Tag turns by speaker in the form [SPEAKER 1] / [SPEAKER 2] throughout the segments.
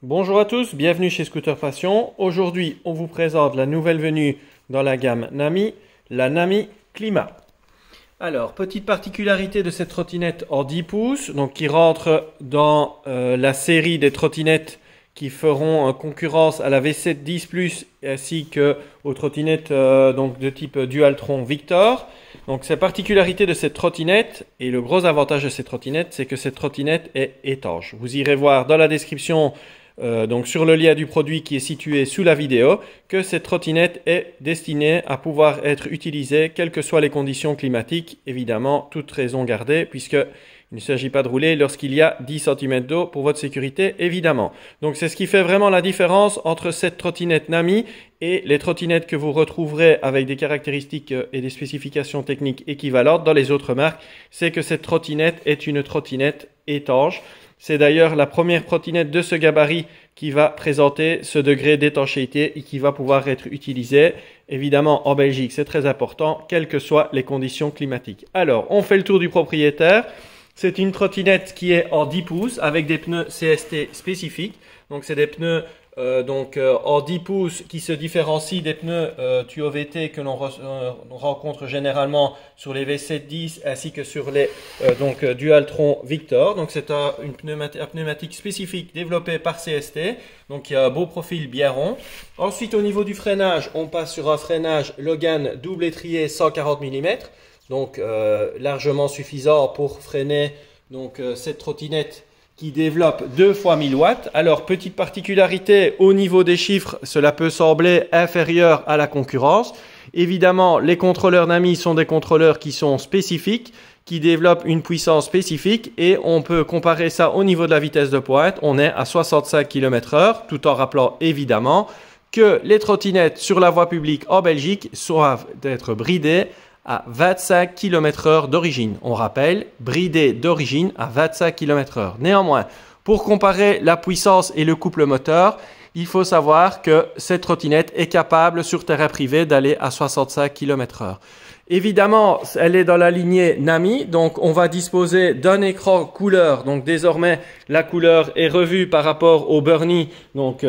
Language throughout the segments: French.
[SPEAKER 1] Bonjour à tous, bienvenue chez Scooter Passion. Aujourd'hui, on vous présente la nouvelle venue dans la gamme Nami, la Nami Climat. Alors, petite particularité de cette trottinette en 10 pouces, donc qui rentre dans la série des trottinettes qui feront concurrence à la V7 10 Plus ainsi que aux trottinettes donc de type Dualtron Victor. Donc, cette particularité de cette trottinette et le gros avantage de cette trottinette, c'est que cette trottinette est étanche. Vous irez voir dans la description donc sur le lien du produit qui est situé sous la vidéo, que cette trottinette est destinée à pouvoir être utilisée quelles que soient les conditions climatiques, évidemment, toute raison gardée, puisqu'il ne s'agit pas de rouler lorsqu'il y a 10 cm d'eau pour votre sécurité, évidemment. Donc c'est ce qui fait vraiment la différence entre cette trottinette Nami et les trottinettes que vous retrouverez avec des caractéristiques et des spécifications techniques équivalentes dans les autres marques, c'est que cette trottinette est une trottinette étanche. C'est d'ailleurs la première trottinette de ce gabarit qui va présenter ce degré d'étanchéité et qui va pouvoir être utilisée. Évidemment, en Belgique, c'est très important, quelles que soient les conditions climatiques. Alors, on fait le tour du propriétaire. C'est une trottinette qui est en 10 pouces avec des pneus CST spécifiques. Donc, c'est des pneus en 10 pouces qui se différencient des pneus tuyaux VT que l'on rencontre généralement sur les V7 10 ainsi que sur les Dualtron Victor. Donc c'est un pneumatique spécifique développé par CST, donc il y a un beau profil bien rond. Ensuite au niveau du freinage, on passe sur un freinage Logan double étrier 140 mm, donc largement suffisant pour freiner cette trottinette qui développe 2 fois 1000 watts. Alors, petite particularité, au niveau des chiffres, cela peut sembler inférieur à la concurrence. Évidemment, les contrôleurs Nami sont des contrôleurs qui sont spécifiques, qui développent une puissance spécifique et on peut comparer ça au niveau de la vitesse de pointe. On est à 65 km/h, tout en rappelant évidemment que les trottinettes sur la voie publique en Belgique doivent être bridées à 25 km/h d'origine. On rappelle, bridé d'origine à 25 km/h. Néanmoins, pour comparer la puissance et le couple moteur, il faut savoir que cette trottinette est capable sur terrain privé d'aller à 65 km/h. Évidemment, elle est dans la lignée Nami, donc on va disposer d'un écran couleur. Donc désormais, la couleur est revue par rapport au Burnie. Donc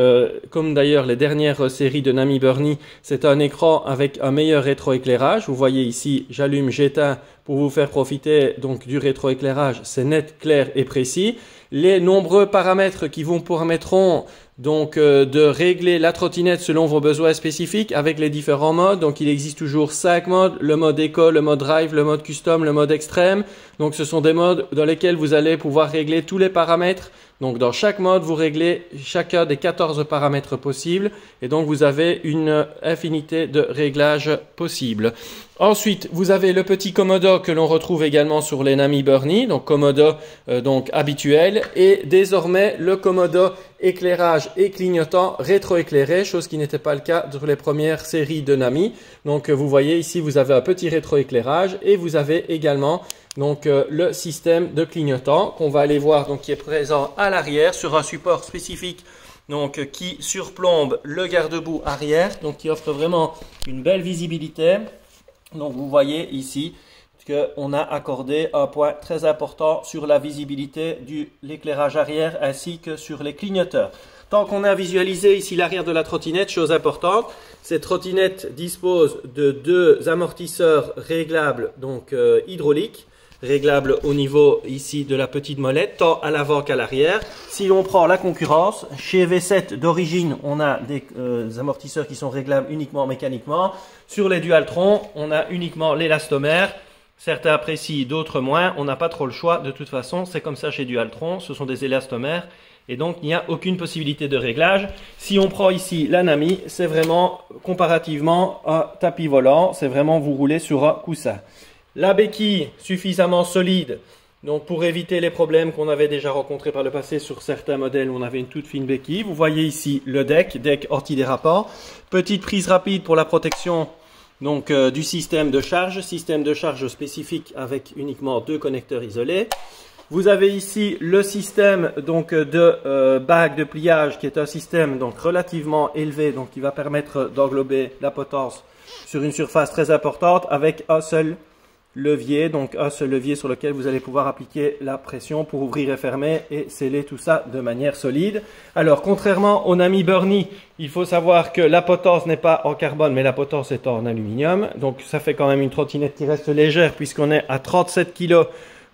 [SPEAKER 1] comme d'ailleurs les dernières séries de Nami Burnie, c'est un écran avec un meilleur rétroéclairage. Vous voyez ici, j'allume, j'éteins pour vous faire profiter donc du rétroéclairage. C'est net, clair et précis. Les nombreux paramètres qui vous permettront de régler la trottinette selon vos besoins spécifiques avec les différents modes. Donc il existe toujours 5 modes, le mode éco, le mode drive, le mode custom, le mode extrême. Donc ce sont des modes dans lesquels vous allez pouvoir régler tous les paramètres. Donc dans chaque mode, vous réglez chacun des 14 paramètres possibles et donc vous avez une infinité de réglages possibles. Ensuite, vous avez le petit commodo que l'on retrouve également sur les Nami Burnie, donc commodo habituel, et désormais le commodo éclairage et clignotant rétroéclairé, chose qui n'était pas le cas sur les premières séries de Nami. Donc vous voyez ici, vous avez un petit rétroéclairage et vous avez également le système de clignotant qu'on va aller voir qui est présent à l'arrière sur un support spécifique qui surplombe le garde-boue arrière, donc qui offre vraiment une belle visibilité. Donc vous voyez ici qu'on a accordé un point très important sur la visibilité de l'éclairage arrière ainsi que sur les clignoteurs. Tant qu'on a visualisé ici l'arrière de la trottinette, chose importante, cette trottinette dispose de 2 amortisseurs réglables hydrauliques, réglables au niveau ici de la petite molette, tant à l'avant qu'à l'arrière. Si l'on prend la concurrence, chez V7 d'origine, on a des amortisseurs qui sont réglables uniquement mécaniquement. Sur les Dualtron, on a uniquement l'élastomère. Certains apprécient, d'autres moins. On n'a pas trop le choix. De toute façon, c'est comme ça chez Dualtron. Ce sont des élastomères. Et donc, il n'y a aucune possibilité de réglage. Si on prend ici la Nami, c'est vraiment comparativement un tapis volant. C'est vraiment vous roulez sur un coussin. La béquille suffisamment solide pour éviter les problèmes qu'on avait déjà rencontrés par le passé sur certains modèles où on avait une toute fine béquille. Vous voyez ici le deck antidérapant. Petite prise rapide pour la protection du système de charge spécifique avec uniquement 2 connecteurs isolés. Vous avez ici le système de bague de pliage qui est un système relativement élevé qui va permettre d'englober la potence sur une surface très importante avec un seul leviers, donc un seul levier sur lequel vous allez pouvoir appliquer la pression pour ouvrir et fermer et sceller tout ça de manière solide. Alors, contrairement au Nami Burnie, il faut savoir que la potence n'est pas en carbone, mais la potence est en aluminium. Donc, ça fait quand même une trottinette qui reste légère puisqu'on est à 37 kg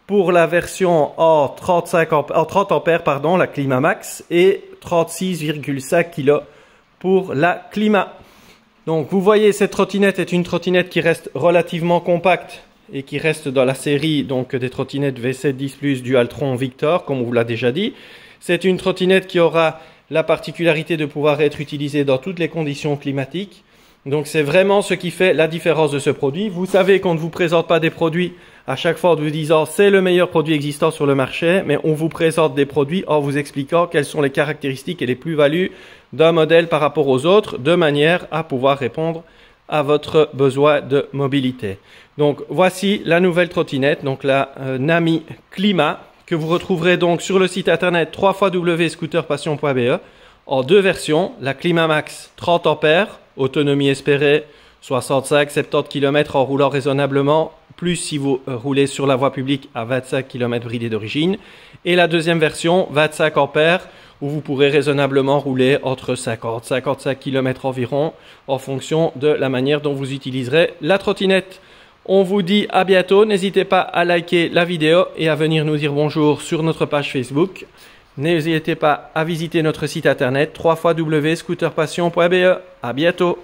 [SPEAKER 1] pour la version en 30 ampères, pardon, la Climax, et 36,5 kg pour la Clima. Donc, vous voyez, cette trottinette est une trottinette qui reste relativement compacte et qui reste dans la série donc des trottinettes V7-10+ Dualtron Victor, comme on vous l'a déjà dit. C'est une trottinette qui aura la particularité de pouvoir être utilisée dans toutes les conditions climatiques. Donc c'est vraiment ce qui fait la différence de ce produit. Vous savez qu'on ne vous présente pas des produits à chaque fois en vous disant c'est le meilleur produit existant sur le marché, mais on vous présente des produits en vous expliquant quelles sont les caractéristiques et les plus-values d'un modèle par rapport aux autres, de manière à pouvoir répondre à votre besoin de mobilité. Donc voici la nouvelle trottinette, donc la Nami Clima, que vous retrouverez donc sur le site internet www.scooterpassion.be en deux versions, la Climax 30 ampères, autonomie espérée 65-70 km en roulant raisonnablement, plus si vous roulez sur la voie publique à 25 km bridé d'origine, et la deuxième version 25 ampères, où vous pourrez raisonnablement rouler entre 50-55 km environ en fonction de la manière dont vous utiliserez la trottinette. On vous dit à bientôt, n'hésitez pas à liker la vidéo et à venir nous dire bonjour sur notre page Facebook. N'hésitez pas à visiter notre site internet www.scooterpassion.be. À bientôt.